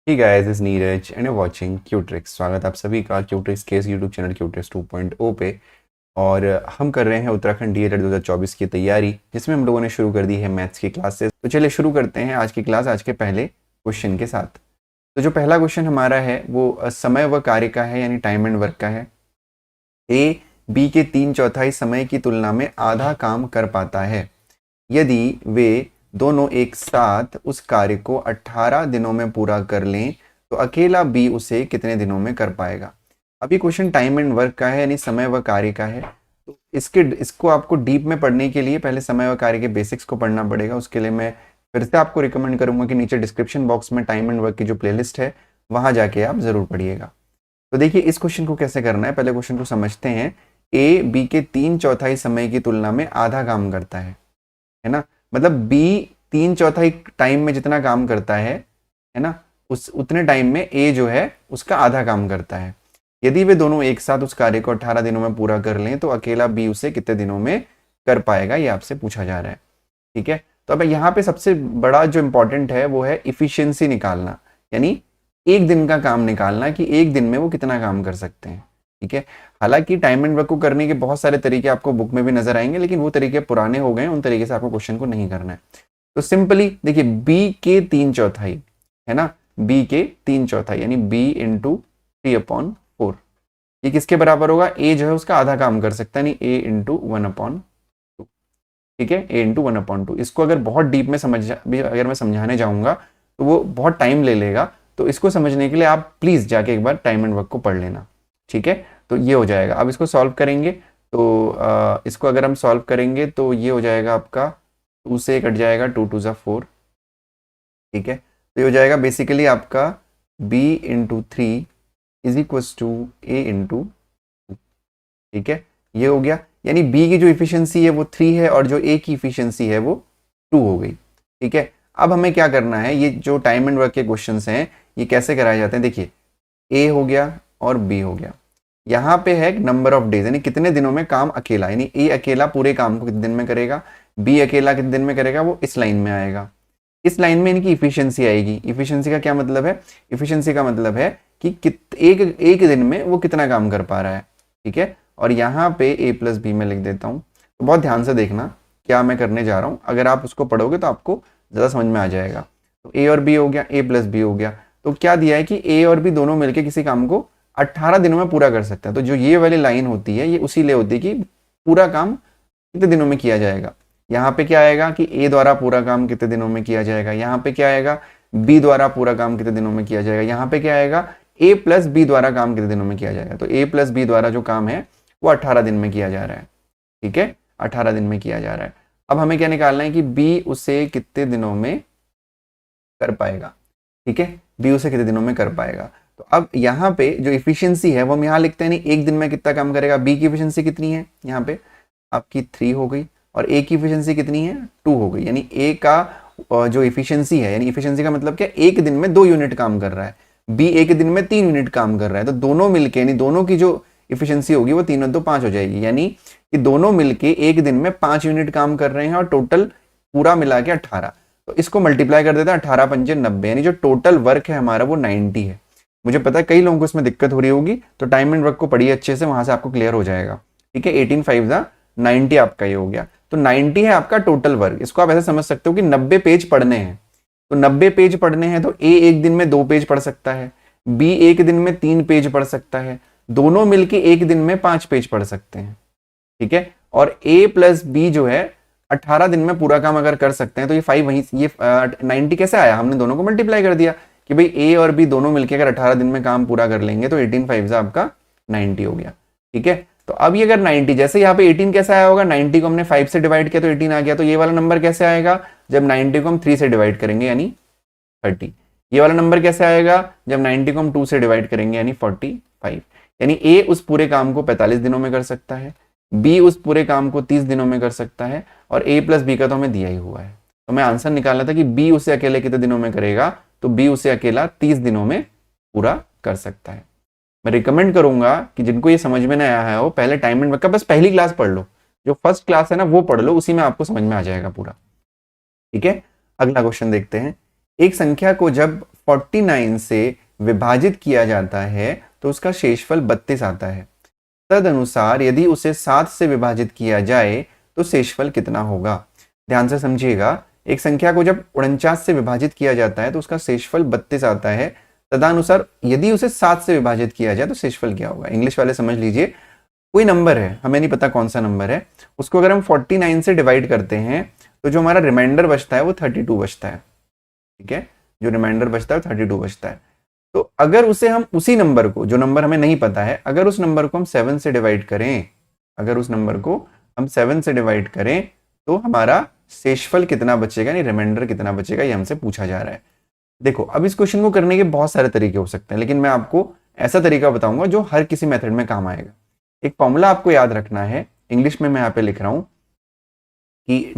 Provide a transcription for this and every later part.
Hey guys, this is Neeraj and you're watching क्यूट्रिक्स। स्वागत आप सभी का क्यूट्रिक्स के इस यूट्यूब चैनल क्यूट्रिक्स 2.0 पे। और हम कर रहे हैं उत्तराखंड डीएलएड 2024 की तैयारी, जिसमें हम लोगों ने शुरू कर दी है मैथ्स की क्लासेस। तो चलिए शुरू करते हैं आज की क्लास आज के पहले क्वेश्चन के साथ। तो जो पहला क्वेश्चन हमारा है वो समय व कार्य का है, यानी टाइम एंड वर्क का है। ए बी के 3/4 समय की तुलना में आधा काम कर पाता है यदि वे दोनों एक साथ उस कार्य को 18 दिनों में पूरा कर लें तो अकेला बी उसे कितने दिनों में कर पाएगा। अब ये क्वेश्चन टाइम एंड वर्क का है, यानी समय व कार्य का है। तो इसको आपको डीप में पढ़ने के लिए पहले समय व कार्य के बेसिक्स को पढ़ना पड़ेगा। उसके लिए मैं फिर से आपको रिकमेंड करूंगा कि नीचे डिस्क्रिप्शन बॉक्स में टाइम एंड वर्क की जो प्लेलिस्ट है वहां जाके आप जरूर पढ़िएगा। तो देखिए इस क्वेश्चन को कैसे करना है, पहले क्वेश्चन को समझते हैं। ए बी के 3/4 समय की तुलना में आधा काम करता है ना। मतलब बी 3/4 टाइम में जितना काम करता है ना, उस उतने टाइम में ए जो है उसका आधा काम करता है। यदि वे दोनों एक साथ उस कार्य को 18 दिनों में पूरा कर लें तो अकेला बी उसे कितने दिनों में कर पाएगा, ये आपसे पूछा जा रहा है। ठीक है, तो अब यहाँ पे सबसे बड़ा जो इंपॉर्टेंट है वो है इफिशियंसी निकालना, यानी एक दिन का काम निकालना कि एक दिन में वो कितना काम कर सकते हैं। ठीक है, हालांकि टाइम एंड वर्क को करने के बहुत सारे तरीके आपको बुक में भी नजर आएंगे, लेकिन वो तरीके पुराने हो गए, उन तरीके से आपको क्वेश्चन को नहीं करना है। तो सिंपली देखिए बी के 3/4 है ना, बी के 3/4 यानी बी इंटू 3/4, ये किसके बराबर होगा, ए जो है उसका आधा काम कर सकता है, नहीं ए इंटू 1/2। ठीक है, ए इंटू 1/2। इसको अगर बहुत डीप में अगर मैं समझाने जाऊंगा तो वो बहुत टाइम ले लेगा। तो इसको समझने के लिए आप प्लीज जाके एक बार टाइम एंड वर्क को पढ़ लेना। ठीक है, तो ये हो जाएगा। अब इसको सॉल्व करेंगे तो इसको अगर हम सॉल्व करेंगे तो ये हो जाएगा आपका 2 से कट जाएगा, 2 2 = 4। ठीक है, तो ये हो जाएगा बेसिकली आपका b into 3 is equals to A into 2। ठीक है, ये हो गया, यानी b की जो इफिशियंसी है वो 3 है और जो a की इफिशियंसी है वो 2 हो गई। ठीक है, अब हमें क्या करना है, ये जो टाइम एंड वर्क के क्वेश्चंस हैं ये कैसे कराए जाते हैं। देखिए a हो गया और b हो गया, यहाँ पे है नंबर ऑफ डेज, यानी कितने दिनों में काम अकेला, यानी ए अकेला पूरे काम को कितने दिन में करेगा, बी अकेला कितने दिन में करेगा, वो इस लाइन में आएगा। इस लाइन में इनकी इफिशियंसी आएगी। इफिशियंसी का क्या मतलब है, इफिशियंसी का मतलब है कि एक दिन में वो कितना काम कर पा रहा है। ठीक है, और यहाँ पे ए प्लस बी में लिख देता हूँ। तो बहुत ध्यान से देखना क्या मैं करने जा रहा हूँ, अगर आप उसको पढ़ोगे तो आपको ज़्यादा समझ में आ जाएगा। तो ए और बी हो गया, ए प्लस बी हो गया। तो क्या दिया है कि ए और बी दोनों मिलकर किसी काम को 18 दिनों में पूरा कर सकते हैं। तो जो ये वाली लाइन होती है ये उसी लिए होती है कि पूरा काम कितने दिनों में किया जाएगा। यहाँ पे क्या आएगा कि ए द्वारा पूरा काम कितने दिनों में किया जाएगा, यहाँ पे क्या आएगा बी द्वारा पूरा काम कितने दिनों में किया जाएगा, यहाँ पे क्या आएगा ए प्लस बी द्वारा काम कितने दिनों में किया जाएगा। तो ए प्लस बी द्वारा जो काम है वो 18 दिन में किया जा रहा है। ठीक है, 18 दिन में किया जा रहा है। अब हमें क्या निकालना है कि बी उसे कितने दिनों में कर पाएगा। ठीक है, बी उसे कितने दिनों में कर पाएगा। तो अब यहाँ पे जो इफिशियंसी है वो हम यहाँ लिखते हैं, नहीं एक दिन में कितना काम करेगा। बी की इफिशियंसी कितनी है, यहाँ पे आपकी 3 हो गई, और ए की इफिशियंसी कितनी है, 2 हो गई। यानी ए का जो इफिशियंसी है, यानी इफिशियंसी का मतलब क्या, एक दिन में 2 यूनिट काम कर रहा है, बी एक दिन में 3 यूनिट काम कर रहा है। तो दोनों मिलके, यानी दोनों की जो इफिशियंसी होगी वो 3 और 2 5 हो जाएगी, यानी कि दोनों मिलके एक दिन में 5 यूनिट काम कर रहे हैं और टोटल पूरा मिला के 18। तो इसको मल्टीप्लाई कर देते हैं, 18 पंजे 90, यानी जो टोटल वर्क है हमारा वो 90 है। मुझे पता है कई लोगों को इसमें दिक्कत हो रही होगी, तो टाइम एंड वर्क को पढ़िए अच्छे से, वहां से आपको क्लियर हो जाएगा। ठीक है, 18 5 90 आपका ये हो गया। तो 90 है आपका टोटल वर्क। इसको आप ऐसे समझ सकते हो कि 90 पेज पढ़ने हैं। तो 90 पेज पढ़ने हैं तो ए एक दिन में 2 पेज पढ़ सकता है, बी एक दिन में 3 पेज पढ़ सकता है, दोनों मिलके एक दिन में 5 पेज पढ़ सकते हैं। ठीक है, और ए प्लस बी जो है 18 दिन में पूरा काम अगर कर सकते हैं तो ये 5 वहीं, ये 90 कैसे आया, हमने दोनों को मल्टीप्लाई कर दिया कि भाई ए और बी दोनों मिलकर अगर 18 दिन में काम पूरा कर लेंगे तो 18 5 आपका 90 हो गया। ठीक है, तो अब ये अगर 90, जैसे यहाँ पे 18 कैसे आया होगा, 90 को हमने 5 से डिवाइड किया तो 18 आ गया। तो ये वाला नंबर कैसे आएगा, जब 90 को हम 3 से डिवाइड करेंगे यानी 30। ये वाला नंबर कैसे आएगा, जब 90 को हम 2 से डिवाइड करेंगे यानी 45। यानी ए उस पूरे काम को 45 दिनों में कर सकता है, बी उस पूरे काम को 30 दिनों में कर सकता है, और ए प्लस बी का तो हमें दिया ही हुआ है। तो मैं आंसर निकालना था कि बी उसे अकेले कितने दिनों में करेगा, तो बी उसे अकेला 30 दिनों में पूरा कर सकता है। मैं रिकमेंड करूंगा कि जिनको ये समझ में नहीं आया है वो पहले टाइम एंड वर्क का बस पहली क्लास पढ़ लो, जो फर्स्ट क्लास है ना वो पढ़ लो, उसी में आपको समझ में आ जाएगा पूरा। ठीक है, अगला क्वेश्चन देखते हैं। एक संख्या को जब 49 से विभाजित किया जाता है तो उसका शेषफल 32 आता है। तदनुसार यदि उसे 7 से विभाजित किया जाए तो शेषफल कितना होगा। ध्यान से समझिएगा, एक संख्या को जब 49 से विभाजित किया जाता है तो उसका शेषफल 32 आता है। तदनुसार यदि उसे 7 से विभाजित किया जाए तो शेषफल क्या होगा। इंग्लिश वाले समझ लीजिए, कोई नंबर है, हमें नहीं पता कौन सा नंबर है, उसको अगर हम 49 से डिवाइड करते हैं तो जो हमारा रिमाइंडर बचता है वो 32 बचता है। ठीक है, जो रिमाइंडर बचता है 32 बचता है। तो अगर उसे हम उसी नंबर को, जो नंबर हमें नहीं पता है, अगर उस नंबर को हम 7 से डिवाइड करें, अगर उस नंबर को हम 7 से डिवाइड करें तो हमारा शेषफल कितना बचेगा, यानी रिमाइंडर कितना बचेगा, ये हमसे पूछा जा रहा है। देखो, अब इस क्वेश्चन को करने के बहुत सारे तरीके हो सकते हैं, लेकिन मैं आपको ऐसा तरीका बताऊंगा जो हर किसी मेथड में काम आएगा। एक फॉर्मूला आपको याद रखना है, इंग्लिश में मैं यहाँ पे लिख रहा हूं कि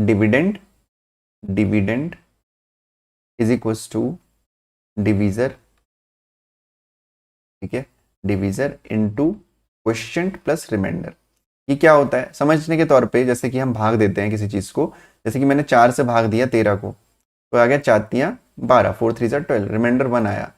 dividend is equals to divisor, ठीक है, divisor into quotient plus remainder. ये क्या होता है समझने के तौर पे, जैसे कि हम भाग देते हैं किसी चीज को, जैसे कि मैंने 4 से भाग दिया 13 को, तो आ गया 4 तियां 12, 4 3 12, रिमाइंडर 1 आया।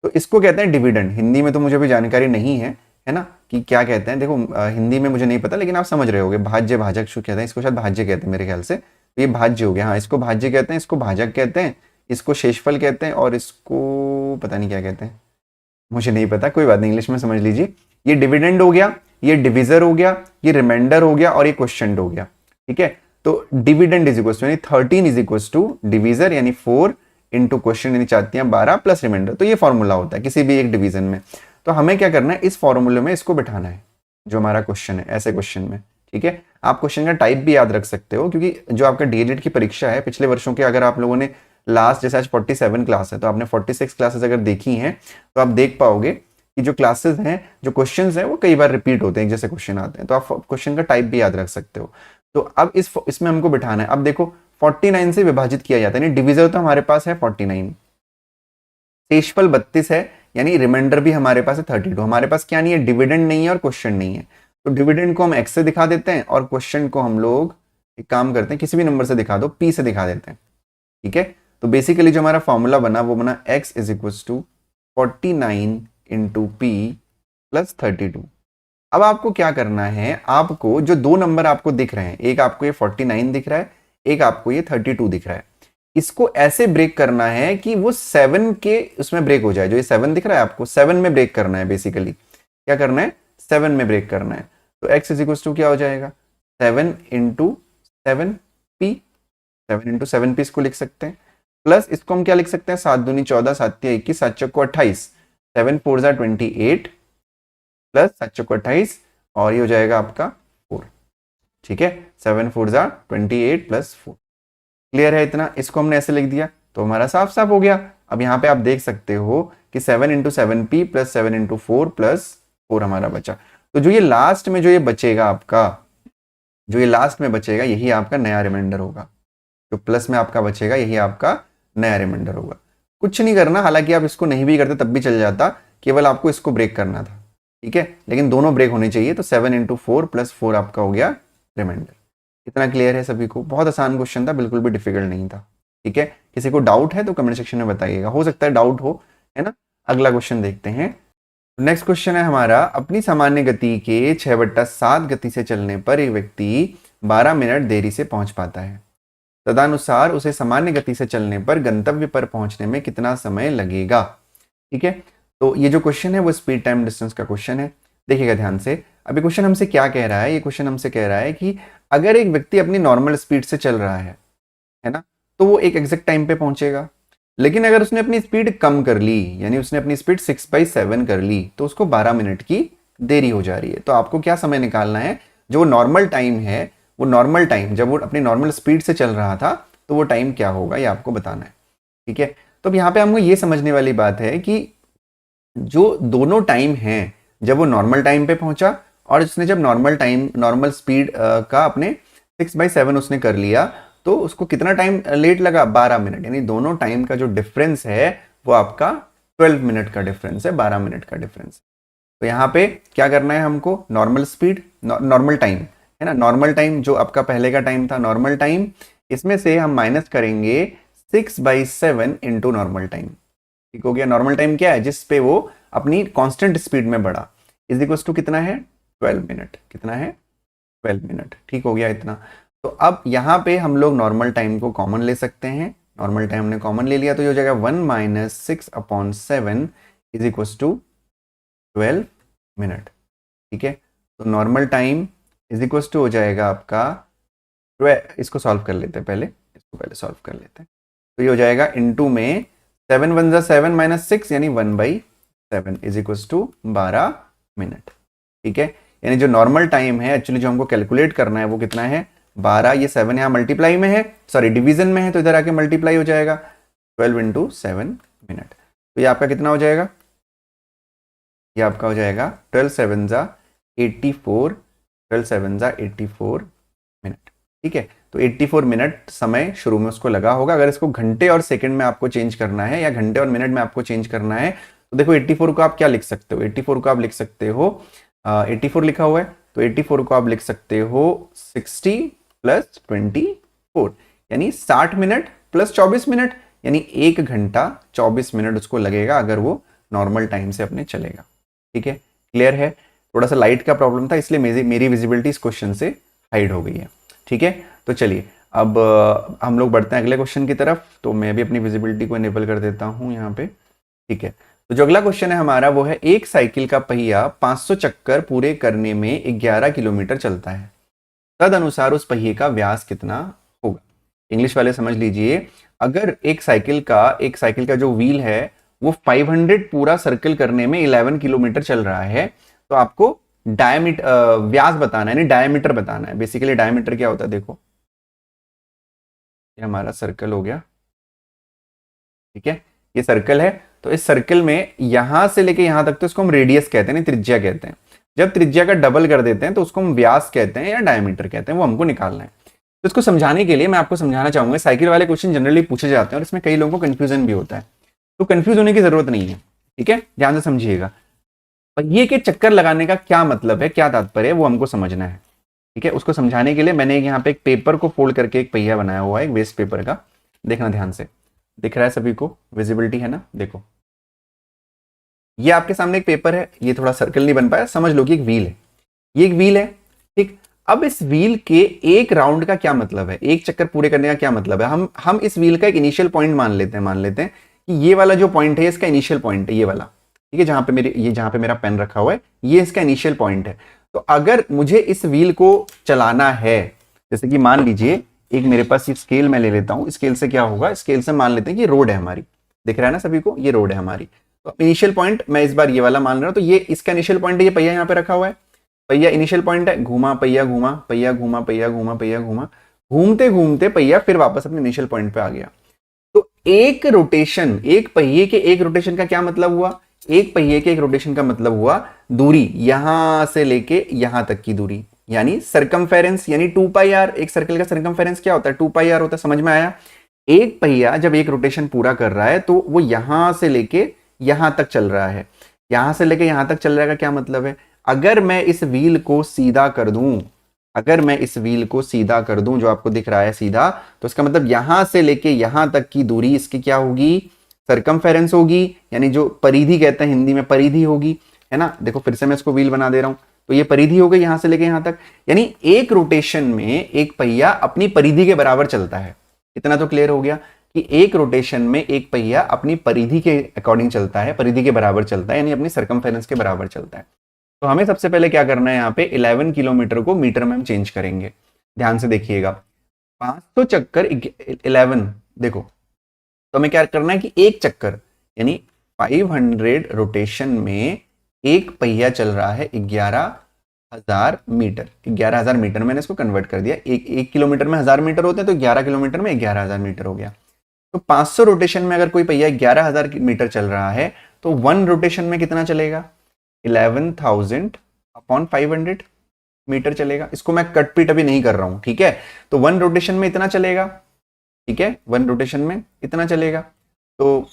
तो इसको कहते हैं डिविडेंड। हिंदी में तो मुझे भी जानकारी नहीं है ना, कि क्या कहते हैं। देखो हिंदी में मुझे नहीं पता, लेकिन आप समझ रहे होगे, भाज्य भाजक शो कहते हैं, इसको शायद भाज्य कहते हैं मेरे ख्याल से। तो ये भाज्य हो गया, हाँ, इसको भाज्य कहते हैं, इसको भाजक कहते हैं, इसको शेषफल कहते हैं, और इसको पता नहीं क्या कहते हैं, मुझे नहीं पता, कोई बात नहीं, इंग्लिश में समझ लीजिए। ये डिविडेंड हो गया, ये डिविजर हो गया, ये रिमाइंडर हो गया, और ये क्वोशिएंट हो गया। ठीक है, तो डिविडेंड इज इक्वल टू यानी 13 इज इक्वल टू डिविजर यानी 4 इंटू क्वोशिएंट यानी 4 तियां 12 प्लस रिमाइंडर। तो ये फॉर्मूला होता है किसी भी एक डिवीजन में। तो हमें क्या करना है, इस फॉर्मूले में इसको बिठाना है जो हमारा क्वेश्चन है, ऐसे क्वेश्चन में। ठीक है, आप क्वेश्चन का टाइप भी याद रख सकते हो, क्योंकि जो आपका डीएलएड की परीक्षा है पिछले वर्षों के, अगर आप लोगों ने लास्ट, जैसे आज 47 क्लास है तो आपने 46 क्लासेस अगर देखी हैं तो आप देख पाओगे कि जो क्लासेस हैं, जो क्वेश्चंस हैं, वो कई बार रिपीट होते हैं, जैसे क्वेश्चन आते हैं, तो आप क्वेश्चन का टाइप भी याद रख सकते हो। तो अब इसमें हमको बिठाना है। अब देखो 49 से विभाजित किया जाता है, यानी डिविजर तो हमारे पास है 49, शेषफल 32 है, यानी रिमाइंडर भी हमारे पास है 32। हमारे पास क्या नहीं है, डिविडेंड नहीं है और क्वेश्चन नहीं है। तो डिविडेंड को हम एक्स से दिखा देते हैं और क्वेश्चन को हम लोग एक काम करते हैं, किसी भी नंबर से दिखा दो, पी से दिखा देते हैं। ठीक है, तो बेसिकली जो हमारा फॉर्मूला बना वो बना x is equal to 49 into P plus 32। अब आपको क्या करना है, आपको जो दो नंबर आपको दिख रहे हैं, एक आपको ये 49 दिख रहा है, एक आपको ये 32 दिख रहा है, इसको ऐसे ब्रेक करना है कि वो 7 के उसमें ब्रेक हो जाए। जो ये 7 दिख रहा है आपको 7 में ब्रेक करना है, बेसिकली क्या करना है, 7 में ब्रेक करना है। तो x इज इक्वल टू क्या हो जाएगा, 7 इंटू 7p, 7 इंटू 7p इसको लिख सकते हैं, प्लस इसको हम क्या लिख सकते हैं, 7 दूनी 14, 7 तिया 21, 7 चौको 28, 7 4 जा 28 प्लस 7 चौको 28, और ये हो जाएगा आपका 4। ठीक है, 7 4 जा 28 प्लस 4। क्लियर है इतना, इसको हमने ऐसे लिख दिया तो हमारा साफ साफ हो गया। अब यहाँ पे आप देख सकते हो कि 7 into 7p plus 7 into 4 plus 4 हमारा बचा। तो जो ये लास्ट में जो ये बचेगा आपका, जो ये लास्ट में बचेगा, यही आपका नया रिमाइंडर होगा। जो प्लस में आपका बचेगा यही आपका नया रिमाइंडर होगा। कुछ नहीं करना, हालांकि आप इसको नहीं भी करते तब भी चल जाता, केवल आपको इसको ब्रेक करना था। ठीक है, लेकिन दोनों ब्रेक होने चाहिए। तो 7 इंटू 4 प्लस 4 आपका हो गया रिमाइंडर। इतना क्लियर है सभी को, बहुत आसान क्वेश्चन था, बिल्कुल भी डिफिकल्ट नहीं था। ठीक है, किसी को डाउट है तो कमेंट सेक्शन में बताइएगा, हो सकता है डाउट हो, है ना। अगला क्वेश्चन देखते हैं। नेक्स्ट क्वेश्चन है हमारा, अपनी सामान्य गति के 6/7 गति से चलने पर एक व्यक्ति 12 मिनट देरी से पहुंच पाता है। तदनुसार उसे सामान्य गति से चलने पर गंतव्य पर पहुंचने में कितना समय लगेगा। ठीक है, तो ये जो क्वेश्चन है वो स्पीड टाइम डिस्टेंस का क्वेश्चन है। देखिएगा ध्यान से, अभी क्वेश्चन हमसे क्या कह रहा है, ये क्वेश्चन हमसे कह रहा है कि अगर एक व्यक्ति अपनी नॉर्मल स्पीड से चल रहा है ना, तो वो एक एग्जैक्ट टाइम पे पहुंचेगा। लेकिन अगर उसने अपनी स्पीड कम कर ली, यानी उसने अपनी स्पीड 6/7 कर ली, तो उसको 12 मिनट की देरी हो जा रही है। तो आपको क्या समय निकालना है, जो नॉर्मल टाइम है, वो नॉर्मल टाइम जब वो अपनी नॉर्मल स्पीड से चल रहा था तो वो टाइम क्या होगा, ये आपको बताना है। ठीक है, तो अब यहाँ पे हमको ये समझने वाली बात है कि जो दोनों टाइम हैं, जब वो नॉर्मल टाइम पे पहुंचा और उसने जब नॉर्मल स्पीड का अपने 6/7 उसने कर लिया, तो उसको कितना टाइम लेट लगा, 12 मिनट। यानी दोनों टाइम का जो डिफरेंस है वो आपका 12 मिनट का डिफरेंस है, 12 मिनट का डिफरेंस। तो यहाँ पे क्या करना है हमको, नॉर्मल स्पीड, नॉर्मल टाइम है ना, नॉर्मल टाइम जो आपका पहले का टाइम था नॉर्मल टाइम, इसमें से हम माइनस करेंगे 6/7 इंटू नॉर्मल टाइम। ठीक हो गया। नॉर्मल टाइम क्या है, जिस पे वो अपनी कांस्टेंट स्पीड में बढ़ा, इज इक्वल टू कितना है 12 मिनट, कितना है 12 मिनट। ठीक हो गया इतना। तो अब यहाँ पे हम लोग नॉर्मल टाइम को कॉमन ले सकते हैं। नॉर्मल टाइम हमने कॉमन ले लिया तो ये हो जाएगा 1 - 6/7 इज इक्वल टू 12 मिनट। ठीक है, तो normal time is equal to हो जाएगा आपका, इसको सॉल्व कर लेते हैं पहले, इसको पहले सॉल्व कर लेते हैं। तो ये हो जाएगा इनटू में 7 × 1 = 7 - 6 यानी 1/7 इज इक्वल टू 12 मिनट। ठीक है, यानी जो नॉर्मल टाइम है एक्चुअली जो हमको कैलकुलेट करना है वो कितना है 12, ये 7 यहाँ मल्टीप्लाई में है, सॉरी डिवीजन में है, तो इधर आके मल्टीप्लाई हो जाएगा 12 × 7 मिनट। तो ये आपका कितना हो जाएगा, ये आपका हो जाएगा 12 × 7 = 84, 12 × 7 = 84 मिनट। ठीक है, तो 84 मिनट समय शुरू में उसको लगा होगा। अगर इसको घंटे और सेकंड में आपको चेंज करना है या घंटे और मिनट में आपको चेंज करना है तो देखो 84 को आप क्या लिख सकते हो, 84 को आप लिख सकते हो 84 लिखा हुआ है तो 84 को आप लिख सकते हो 60 + 24 यानी 60 मिनट + 24 मिनट, यानी 1 घंटा 24 मिनट उसको लगेगा अगर वो नॉर्मल टाइम से अपने चलेगा। ठीक है, क्लियर है। थोड़ा सा लाइट का प्रॉब्लम था इसलिए मेरी विजिबिलिटी इस क्वेश्चन से हाइड हो गई है। ठीक है, तो चलिए अब हम लोग बढ़ते हैं अगले क्वेश्चन की तरफ। तो मैं भी अपनी विजिबिलिटी को इनेबल कर देता हूं यहाँ पे। ठीक है, तो जो अगला क्वेश्चन है हमारा वो है, एक साइकिल का पहिया 500 चक्कर पूरे करने में 11 किलोमीटर चलता है, तद अनुसार उस पहिए का व्यास कितना होगा। इंग्लिश वाले समझ लीजिए, अगर एक साइकिल का जो व्हील है वो 500 पूरा सर्कल करने में 11 किलोमीटर चल रहा है तो आपको व्यास बताना है, यानी डायमीटर बताना है। बेसिकली डायमीटर क्या होता है, देखो ये हमारा सर्कल हो गया। ठीक है, ये सर्कल है, तो इस सर्कल में यहां से लेके यहां तक तो इसको हम रेडियस कहते हैं, त्रिज्या कहते हैं। जब त्रिज्या का डबल कर देते हैं तो उसको हम व्यास कहते हैं या डायमीटर कहते हैं, वो हमको निकालना है। तो इसको समझाने के लिए मैं आपको समझाना चाहूंगा, साइकिल वाले क्वेश्चन जनरली पूछे जाते हैं और इसमें कई लोगों को कंफ्यूजन भी होता है, तो कंफ्यूज होने की जरूरत नहीं है। ठीक है, ध्यान से समझिएगा, पहिए के चक्कर लगाने का क्या मतलब है, क्या तात्पर्य है, वो हमको समझना है। ठीक है, उसको समझाने के लिए मैंने यहाँ पे एक पेपर को फोल्ड करके एक पहिया बनाया हुआ है, एक वेस्ट पेपर का। देखना ध्यान से, दिख रहा है सभी को, विजिबिलिटी है ना। देखो ये आपके सामने एक पेपर है, ये थोड़ा सर्कल नहीं बन पाया, समझ लो कि एक व्हील है, ये एक व्हील है। ठीक, अब इस व्हील के एक राउंड का क्या मतलब है, एक चक्कर पूरे करने का क्या मतलब है, हम इस व्हील का एक इनिशियल पॉइंट मान लेते हैं कि ये वाला जो पॉइंट है इसका इनिशियल पॉइंट है, ये वाला। ठीक है, जहां पे मेरा पेन रखा हुआ है ये इसका इनिशियल पॉइंट है। तो अगर मुझे इस व्हील को चलाना है, जैसे कि मान लीजिए एक मेरे पास स्केल मैं ले लेता हूं, स्केल से क्या होगा, स्केल से मान लेते हैं कि रोड है हमारी, दिख रहा है ना सभी को, ये रोड है हमारी। तो इनिशियल पॉइंट मैं इस बार ये वाला मान रहा हूं, तो ये इसका इनिशियल पॉइंट है, ये पहिया यहाँ पे रखा हुआ है, पहिया इनिशियल पॉइंट है, घूमा पहिया घूमा पहिया घूमा पहिया घूमा पहिया घूमा, घूमते घूमते पहिया फिर वापस अपने इनिशियल पॉइंट पे आ गया। तो एक रोटेशन, एक पहिए के एक रोटेशन का क्या मतलब हुआ, एक पहिए के एक रोटेशन का मतलब हुआ दूरी, यहां से लेके यहां तक की दूरी, यानी सरकमफेरेंस, यानी 2πr। एक सर्कल का सरकमफेरेंस क्या होता है, 2πr होता है। समझ में आया। एक पहिया जब एक रोटेशन पूरा कर रहा है तो वो यहां से लेके यहां तक चल रहा है, यहां से लेके यहां तक चल रहा है का क्या मतलब है, अगर मैं इस व्हील को सीधा कर दूं, अगर मैं इस व्हील को सीधा कर दूं जो आपको दिख रहा है सीधा, तो इसका मतलब यहां से लेके यहां तक की दूरी इसकी क्या होगी, सरकमफेरेंस होगी, यानी जो परिधि कहते हैं हिंदी में, परिधि होगी, है ना। देखो फिर से मैं इसको व्हील बना दे रहा हूं, तो ये परिधि हो गई यहां से लेके यहां तक, यानी एक रोटेशन में एक पहिया अपनी परिधि के बराबर चलता है। इतना तो क्लियर हो गया कि एक रोटेशन में एक पहिया अपनी परिधि के अकॉर्डिंग चलता है, परिधि के बराबर चलता है, यानी अपनी सरकमफेरेंस के बराबर चलता है। तो हमें सबसे पहले क्या करना है, यहाँ पे 11 किलोमीटर को मीटर में हम चेंज करेंगे। ध्यान से देखिएगा, 500 चक्कर 11, देखो तो हमें क्या करना है कि एक चक्कर यानी 500 रोटेशन में एक पहिया चल रहा है 11,000 मीटर। 11,000 मीटर मैंने इसको कन्वर्ट कर दिया, एक किलोमीटर में 1000 मीटर होते हैं, तो 11 किलोमीटर में 11,000 मीटर हो गया। तो 500 रोटेशन में अगर कोई पहिया 11,000 मीटर चल रहा है तो 1 रोटेशन में कितना चलेगा, 11,000/500 मीटर चलेगा। इसको मैं कट पीट अभी नहीं कर रहा हूं, ठीक है। तो 1 रोटेशन में इतना चलेगा, ठीक है, 1 रोटेशन में इतना चलेगा। तो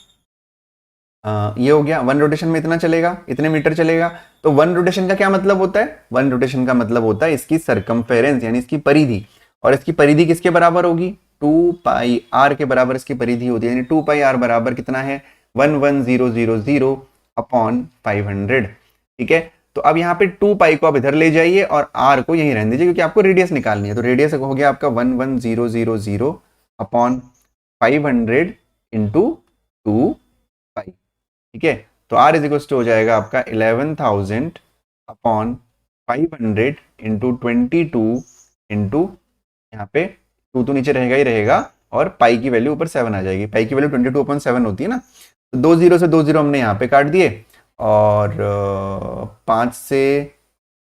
ये हो गया, 1 रोटेशन में इतना चलेगा, इतने मीटर चलेगा। तो 1 रोटेशन का क्या मतलब होता है, 1 रोटेशन का मतलब होता है इसकी सरकमफेरेंस, यानी इसकी परिधि। और इसकी परिधि किसके बराबर होगी, 2πr के बराबर इसकी परिधि होती है, यानी 2πr बराबर कितना है, 11000 अपॉन 500। ठीक है, तो अब यहाँ पे 2 पाई को आप इधर ले जाइए और r को यहीं रहने दीजिए क्योंकि आपको रेडियस निकालनी है। तो रेडियस हो गया आपका 11000 अपॉन 500 इंटू 2 पाई। ठीक है, तो r इज इक्वल टू हो जाएगा आपका 11,000 अपॉन 500 इंटू 22 इंटू यहाँ पे 2 तो नीचे रहेगा ही रहेगा और पाई की वैल्यू ऊपर 7 आ जाएगी। पाई की वैल्यू 22/7 होती है ना, तो 2 जीरो से 2 जीरो हमने यहाँ पे काट दिए और 5 से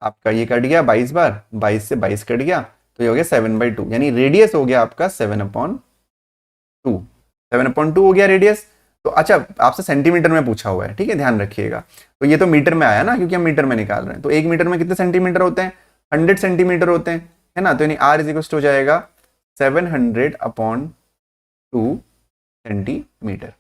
आपका ये कट गया 22 बार, 22 से 22 कट गया, तो ये हो गया 7/2, यानी रेडियस हो गया आपका 7/2। 7/2 हो गया रेडियस। तो अच्छा, आपसे सेंटीमीटर में पूछा हुआ है, ठीक है, ध्यान रखिएगा। तो ये तो मीटर में आया ना, क्योंकि हम मीटर में निकाल रहे हैं। तो 1 मीटर में कितने सेंटीमीटर होते हैं? 100 सेंटीमीटर होते हैं, है ना। तो यानी r इज इक्वल हो जाएगा 700/2 सेंटीमीटर।